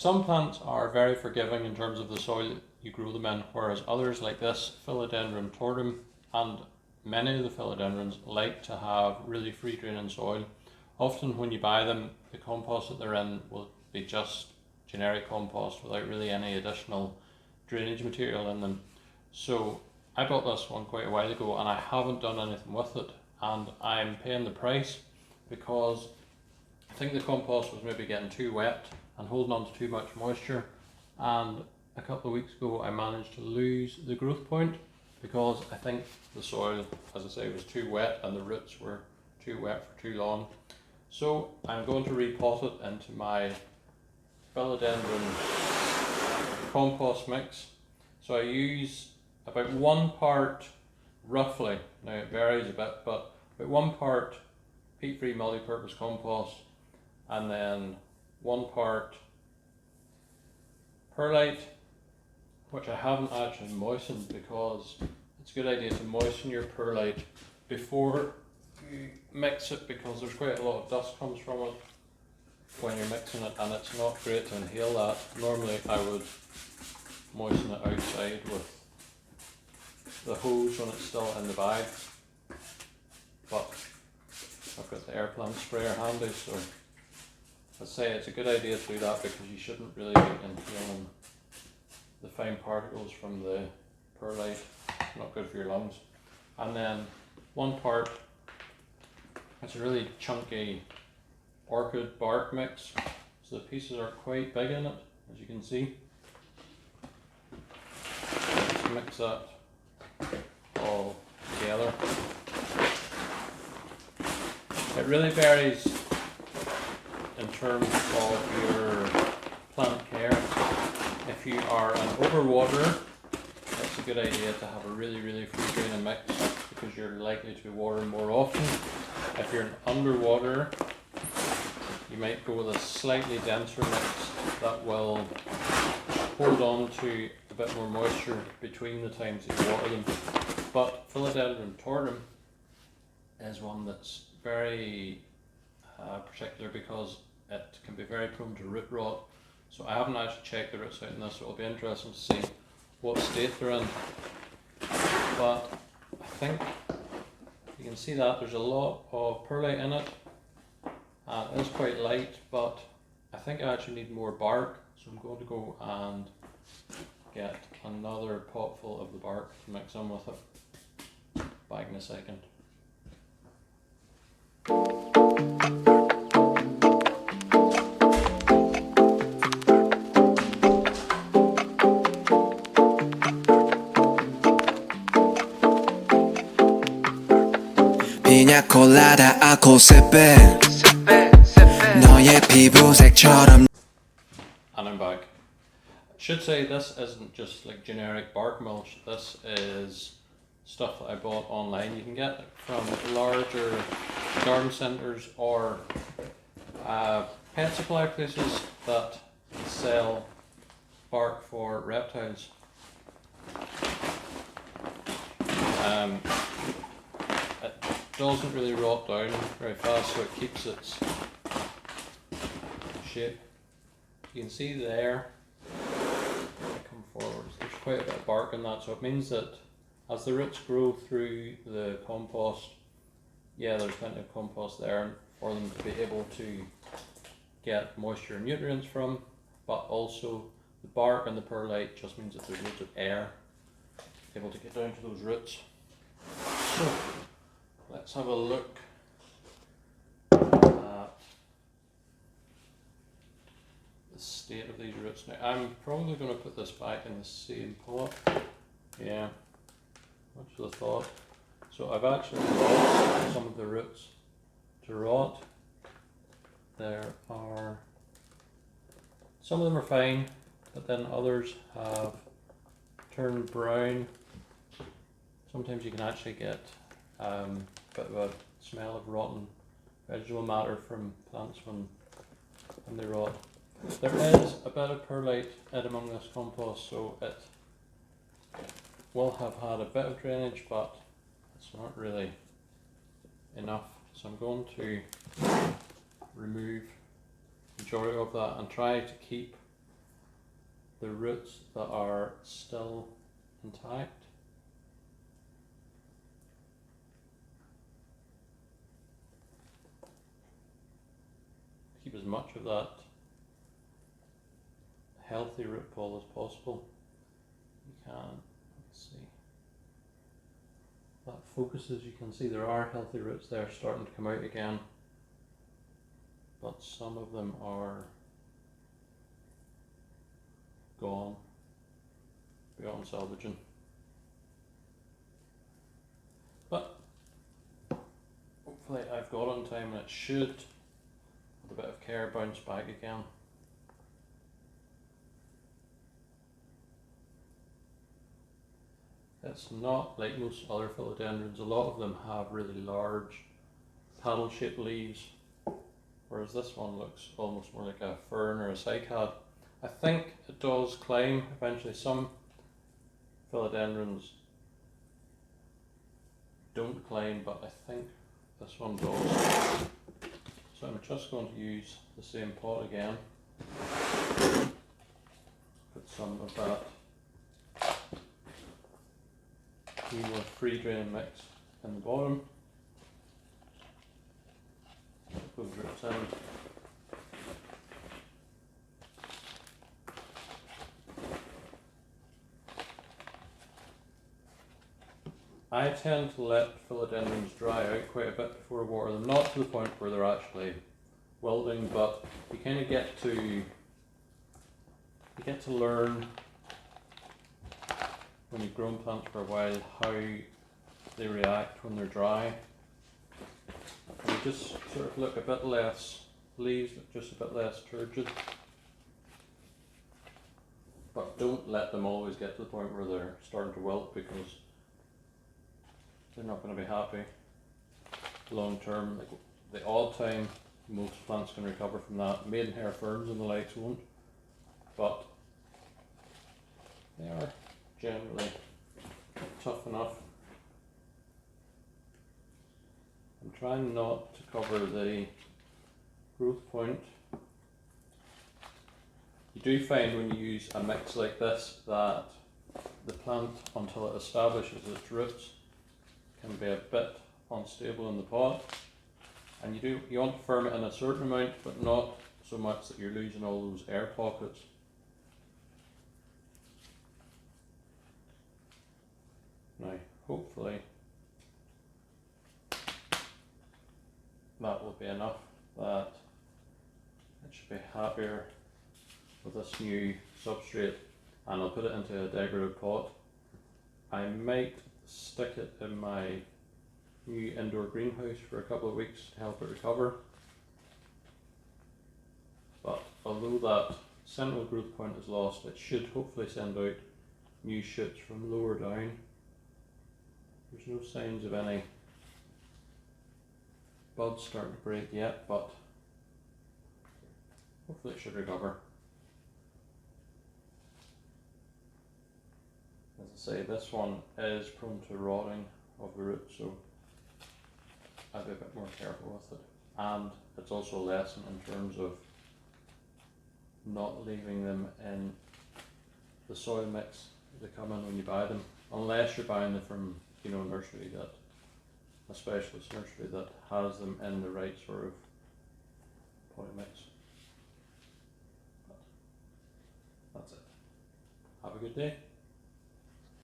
Some plants are very forgiving in terms of the soil you grow them in, whereas others like this Philodendron tortum and many of the philodendrons like to have really free draining soil. Often when you buy them, the compost that they're in will be just generic compost without really any additional drainage material in them. So I bought this one quite a while ago and I haven't done anything with it, and I'm paying the price because I think the compost was maybe getting too wet and holding on to too much moisture, and a couple of weeks ago I managed to lose the growth point because I think the soil, as I say, was too wet and the roots were too wet for too long. So I'm going to repot it into my philodendron compost mix. So I use about 1 part, roughly, now it varies a bit, but about 1 part peat-free multi-purpose compost, and then 1 part perlite, which I haven't actually moistened because it's a good idea to moisten your perlite before you mix it, because there's quite a lot of dust comes from it when you're mixing it and it's not great to inhale that. Normally I would moisten it outside with the hose when it's still in the bag, but I've got the air plant sprayer handy, so I'd say it's a good idea to do that because you shouldn't really be inhaling the fine particles from the perlite, not good for your lungs. And then 1 part, it's a really chunky orchid bark mix, so the pieces are quite big in it, as you can see. Let's mix that all together. It really varies in terms of your plant care. If you are an overwaterer, it's a good idea to have a really free draining mix because you're likely to be watering more often. If you're an underwaterer, you might go with a slightly denser mix that will hold on to a bit more moisture between the times that you water them. But Philodendron tortum is one that's very particular because it can be very prone to root rot. So I haven't actually checked the roots out in this, so it'll be interesting to see what state they're in. But I think you can see that there's a lot of perlite in it. It is quite light, but I think I actually need more bark, so I'm going to go and get another pot full of the bark to mix in with it. Back in a second. 피냐콜라다 알코올세배 너의 피부색처럼. And I'm back. I should say this isn't just like generic bark mulch, this is stuff that I bought online. You can get it from larger garden centres or pet supply places that sell bark for reptiles. It doesn't really rot down very fast, so it keeps its shape. You can see there, I come forward, there's quite a bit of bark in that, so it means that as the roots grow through the compost, yeah, there's plenty of compost there for them to be able to get moisture and nutrients from, but also the bark and the perlite just means that there's loads of air able to get down to those roots. So let's have a look at the state of these roots now. I'm probably going to put this back in the same pot. Yeah, much of the thought. So I've actually lost some of the roots to rot. There are, some of them are fine, but then others have turned brown. Sometimes you can actually get a bit of a smell of rotten vegetable matter from plants when they rot. There is a bit of perlite in among this compost, so it will have had a bit of drainage, but it's not really enough. So I'm going to remove the majority of that and try to keep the roots that are still intact. Keep as much of that healthy root ball as possible. You can, let's see, that focuses, you can see there are healthy roots there starting to come out again, but some of them are gone, beyond salvaging. But hopefully I've got on time and it should, with a bit of care, bounce back again. It's not like most other philodendrons. A lot of them have really large paddle-shaped leaves, whereas this one looks almost more like a fern or a cycad. I think it does climb eventually. Some philodendrons don't climb, but I think this one does. So I'm just going to use the same pot again. Put some of that more free drain mix in the bottom. Put those roots in. I tend to let philodendrons dry out quite a bit before I water them, not to the point where they're actually wilting, but you kind of get to learn when you've grown plants for a while how they react when they're dry. And they just sort of look a bit less, leaves look just a bit less turgid. But don't let them always get to the point where they're starting to wilt, because they're not going to be happy long term. Like the odd time most plants can recover from that. Maidenhair ferns and the likes won't, but they are generally tough enough. I'm trying not to cover the growth point. You do find when you use a mix like this that the plant, until it establishes its roots, can be a bit unstable in the pot, and you want to firm it in a certain amount, but not so much that you're losing all those air pockets. Now, hopefully that will be enough, that it should be happier with this new substrate, and I'll put it into a decorative pot. I might stick it in my new indoor greenhouse for a couple of weeks to help it recover. But although that central growth point is lost, it should hopefully send out new shoots from lower down. There's no signs of any buds starting to break yet, but hopefully it should recover. As I say, this one is prone to rotting of the root, so I'll be a bit more careful with it. And it's also a lesson in terms of not leaving them in the soil mix they come in when you buy them, unless you're buying them from, you know, a nursery, that a specialist nursery that has them in the right sort of potting mix. But that's it. Have a good day.